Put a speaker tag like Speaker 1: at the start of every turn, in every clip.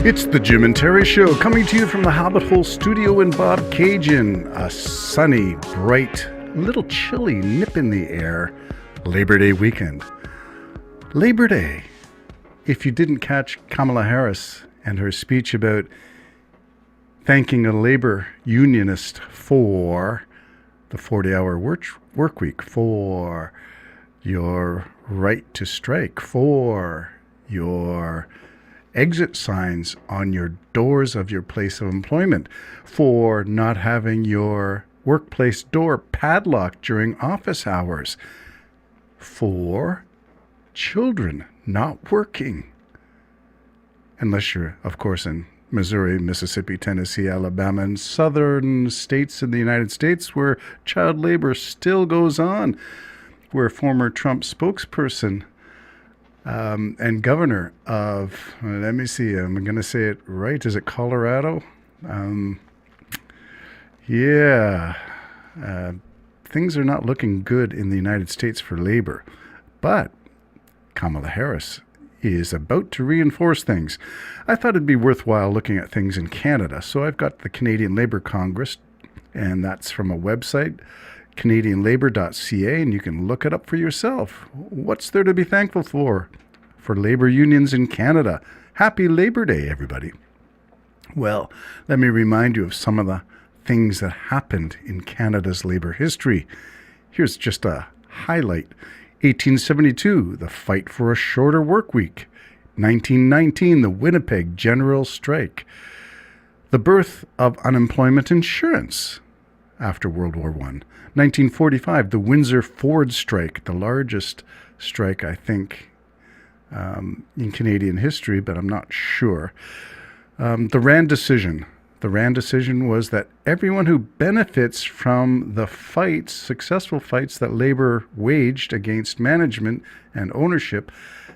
Speaker 1: It's the Jim and Terry Show, coming to you from the Hobbit Hole studio in Bobcaygeon. A sunny, bright, little chilly nip in the air Labor Day weekend. Labor Day. If you didn't catch Kamala Harris and her speech about thanking a labor unionist for the 40-hour work week, for your right to strike, for your exit signs on your doors of your place of employment, for not having your workplace door padlocked during office hours, for children not working. Unless you're, of course, in Missouri, Mississippi, Tennessee, Alabama, and southern states in the United States where child labor still goes on, where former Trump spokesperson and governor of, let me see, I'm going to say it right. Is it Colorado? Things are not looking good in the United States for labor. But Kamala Harris is about to reinforce things. I thought it'd be worthwhile looking at things in Canada. So I've got the Canadian Labour Congress, and that's from a website, canadianlabour.ca, and you can look it up for yourself. What's there to be thankful for labor unions in Canada? Happy Labor Day, everybody. Well, let me remind you of some of the things that happened in Canada's labor history. Here's just a highlight. 1872, the fight for a shorter work week. 1919, the Winnipeg General Strike. The birth of unemployment insurance after World War I. 1945, the Windsor Ford strike, the largest strike, I think, in Canadian history, but I'm not sure. The Rand decision. The Rand decision was that everyone who benefits from the fights, successful fights that labor waged against management and ownership,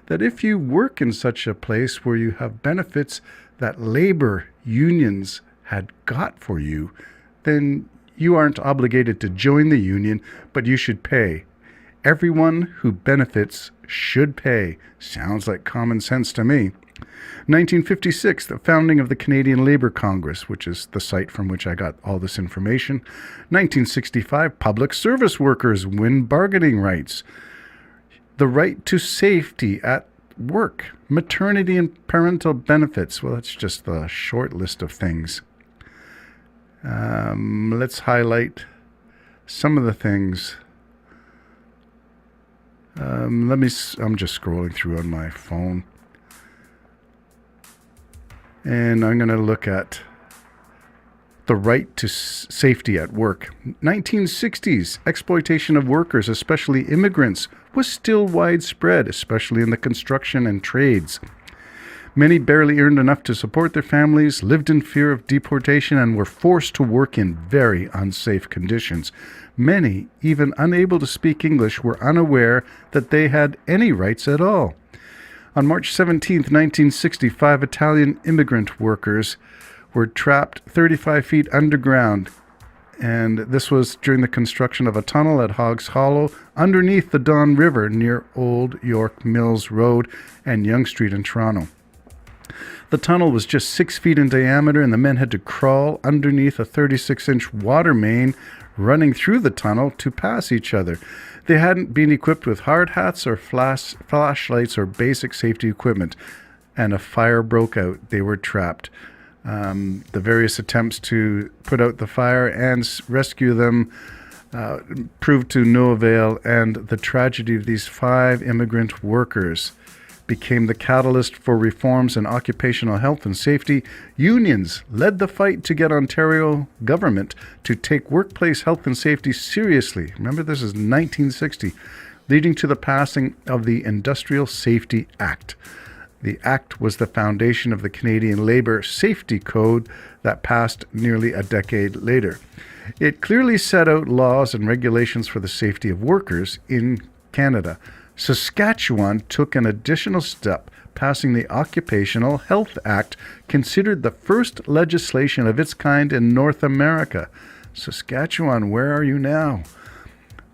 Speaker 1: that if you work in such a place where you have benefits that labor unions had got for you, then you aren't obligated to join the union, but you should pay. Everyone who benefits should pay. Sounds like common sense to me. 1956, the founding of the Canadian Labour Congress, which is the site from which I got all this information. 1965, public service workers win bargaining rights. The right to safety at work. Maternity and parental benefits. Well, that's just the short list of things. Let's highlight some of the things. I'm just scrolling through on my phone. And I'm going to look at the right to safety at work. 1960s, exploitation of workers, especially immigrants, was still widespread, especially in the construction and trades. Many barely earned enough to support their families, lived in fear of deportation, and were forced to work in very unsafe conditions. Many, even unable to speak English, were unaware that they had any rights at all. On March 17, 1965, Italian immigrant workers were trapped 35 feet underground, and this was during the construction of a tunnel at Hoggs Hollow underneath the Don River near Old York Mills Road and Yonge Street in Toronto. The tunnel was just 6 feet in diameter, and the men had to crawl underneath a 36-inch water main running through the tunnel to pass each other. They hadn't been equipped with hard hats or flashlights or basic safety equipment, and a fire broke out. They were trapped. The various attempts to put out the fire and rescue them proved to no avail, and the tragedy of these 5 immigrant workers became the catalyst for reforms in occupational health and safety. Unions led the fight to get Ontario government to take workplace health and safety seriously. Remember, this is 1960, leading to the passing of the Industrial Safety Act. The Act was the foundation of the Canadian Labour Safety Code that passed nearly a decade later. It clearly set out laws and regulations for the safety of workers in Canada. Saskatchewan took an additional step, passing the Occupational Health Act, considered the first legislation of its kind in North America. Saskatchewan, where are you now?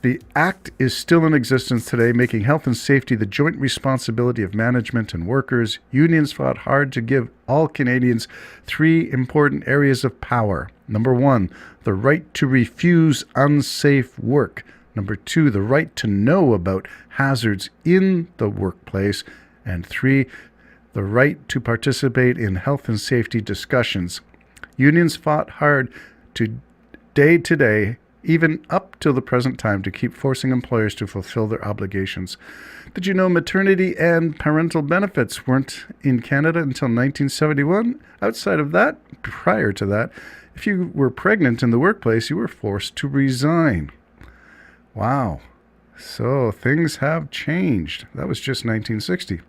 Speaker 1: The Act is still in existence today, making health and safety the joint responsibility of management and workers. Unions fought hard to give all Canadians three important areas of power. Number one, the right to refuse unsafe work. Number two, the right to know about hazards in the workplace. And three, the right to participate in health and safety discussions. Unions fought hard to day, even up till the present time, to keep forcing employers to fulfill their obligations. Did you know maternity and parental benefits weren't in Canada until 1971? Outside of that, prior to that, if you were pregnant in the workplace, you were forced to resign. Wow. So things have changed. That was just 1960.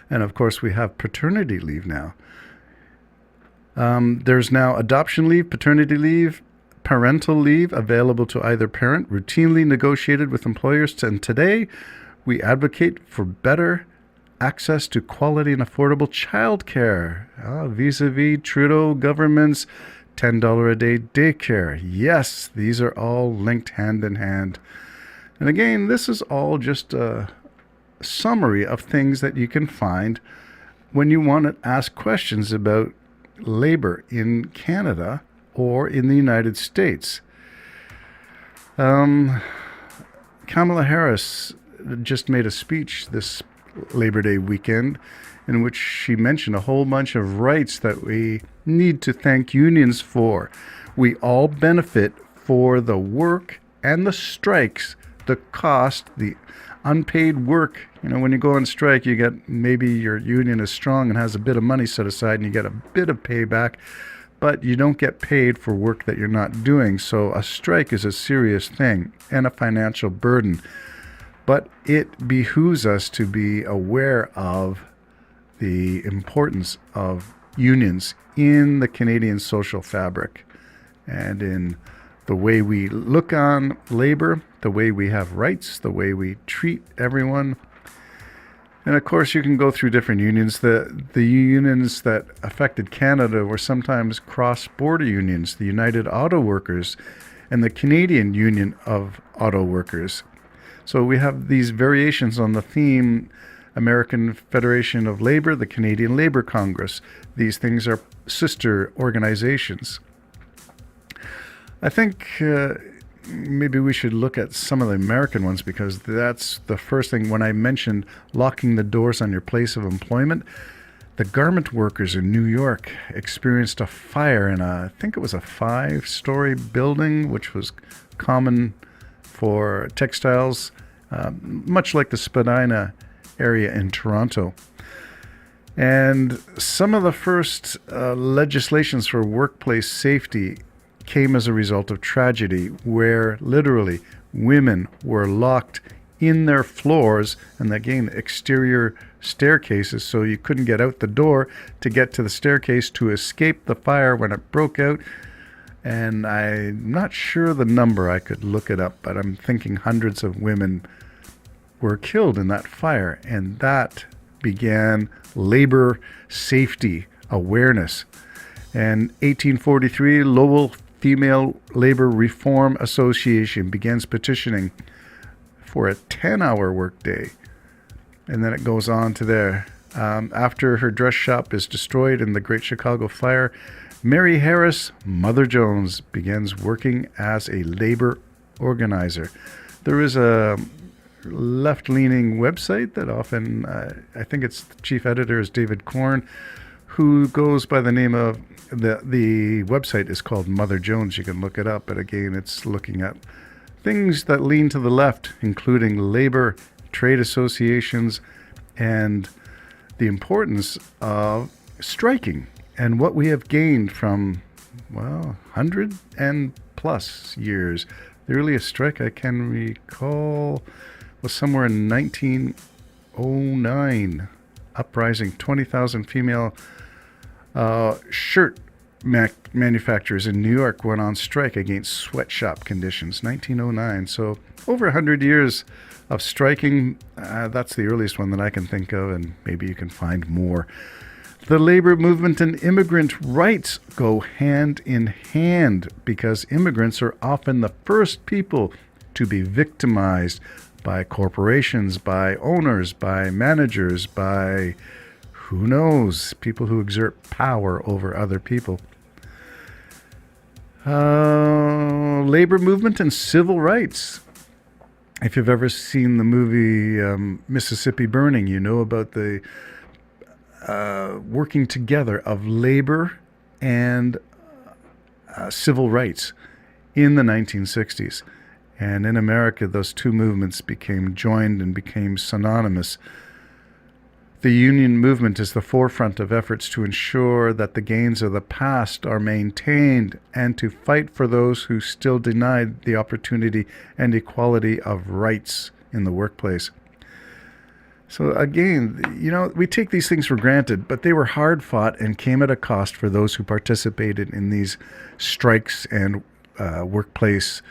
Speaker 1: And of course, we have paternity leave now. There's now adoption leave, paternity leave, parental leave available to either parent, routinely negotiated with employers. And today, we advocate for better access to quality and affordable childcare, vis-a-vis Trudeau government's $10 a day daycare. Yes, these are all linked hand in hand. And again, this is all just a summary of things that you can find when you want to ask questions about labor in Canada or in the United States. Kamala Harris just made a speech this Labor Day weekend in which she mentioned a whole bunch of rights that we need to thank unions for. We all benefit for the work and the strikes, the cost, the unpaid work. You know, when you go on strike, you get, maybe your union is strong and has a bit of money set aside and you get a bit of payback, but you don't get paid for work that you're not doing. So a strike is a serious thing and a financial burden. But it behooves us to be aware of the importance of unions in the Canadian social fabric and in the way we look on labor, the way we have rights, the way we treat everyone. And of course, you can go through different unions. The unions that affected Canada were sometimes cross-border unions, the United Auto Workers and the Canadian Union of Auto Workers. So we have these variations on the theme American Federation of Labor, the Canadian Labor Congress. These things are sister organizations. I think maybe we should look at some of the American ones, because that's the first thing. When I mentioned locking the doors on your place of employment, the garment workers in New York experienced a fire in I think it was a 5-story building, which was common for textiles, much like the Spadina area in Toronto. And some of the first legislations for workplace safety came as a result of tragedy, where literally women were locked in their floors, and again, exterior staircases, so you couldn't get out the door to get to the staircase to escape the fire when it broke out. And I'm not sure the number, I could look it up, but I'm thinking hundreds of women were killed in that fire. And that began labor safety awareness. And 1843, Lowell Female Labor Reform Association begins petitioning for a 10-hour workday. And then it goes on to there. After her dress shop is destroyed in the Great Chicago Fire, Mary Harris, Mother Jones, begins working as a labor organizer. There is a left-leaning website that often, I think its chief editor is David Korn, who goes by the name of, the website is called Mother Jones. You can look it up, but again, it's looking at things that lean to the left, including labor, trade associations, and the importance of striking, and what we have gained from, 100 and plus years. The earliest strike I can recall was somewhere in 1909. Uprising, 20,000 female shirt manufacturers in New York went on strike against sweatshop conditions, 1909. So over 100 years of striking. That's the earliest one that I can think of, and maybe you can find more. The labor movement and immigrant rights go hand in hand, because immigrants are often the first people to be victimized by corporations, by owners, by managers, by who knows, people who exert power over other people. Labor movement and civil rights. If you've ever seen the movie Mississippi Burning, you know about the working together of labor and civil rights in the 1960s. And in America, those two movements became joined and became synonymous. The union movement is the forefront of efforts to ensure that the gains of the past are maintained and to fight for those who still denied the opportunity and equality of rights in the workplace. So again, we take these things for granted, but they were hard fought and came at a cost for those who participated in these strikes and workplace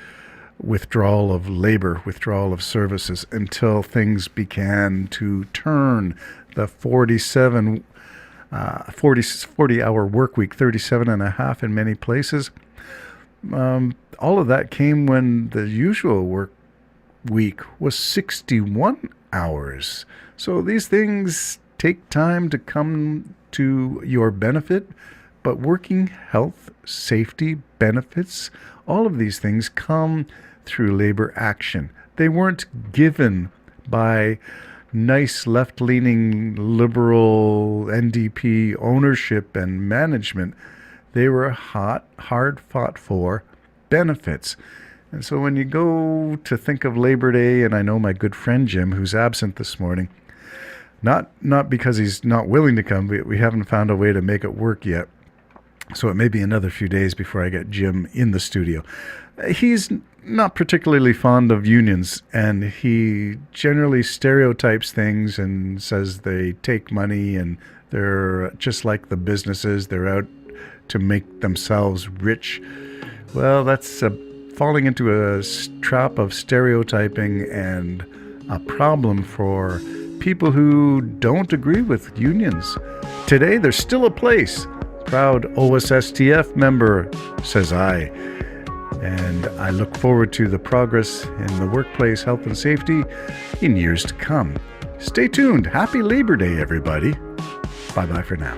Speaker 1: withdrawal of labor, withdrawal of services, until things began to turn. The 40-hour work week, 37 and a half in many places. All of that came when the usual work week was 61 hours. So these things take time to come to your benefit, but working health, safety, benefits, all of these things come through labor action. They weren't given by nice left-leaning liberal NDP ownership and management. They were hard fought for benefits. And so when you go to think of Labor Day, and I know my good friend Jim, who's absent this morning, not because he's not willing to come, we haven't found a way to make it work yet. So it may be another few days before I get Jim in the studio. He's not particularly fond of unions, and he generally stereotypes things and says they take money and they're just like the businesses. They're out to make themselves rich. Well, that's falling into a trap of stereotyping and a problem for people who don't agree with unions. Today, there's still a place. Proud OSSTF member, says I. And I look forward to the progress in the workplace health and safety in years to come. Stay tuned. Happy Labor Day, everybody. Bye-bye for now.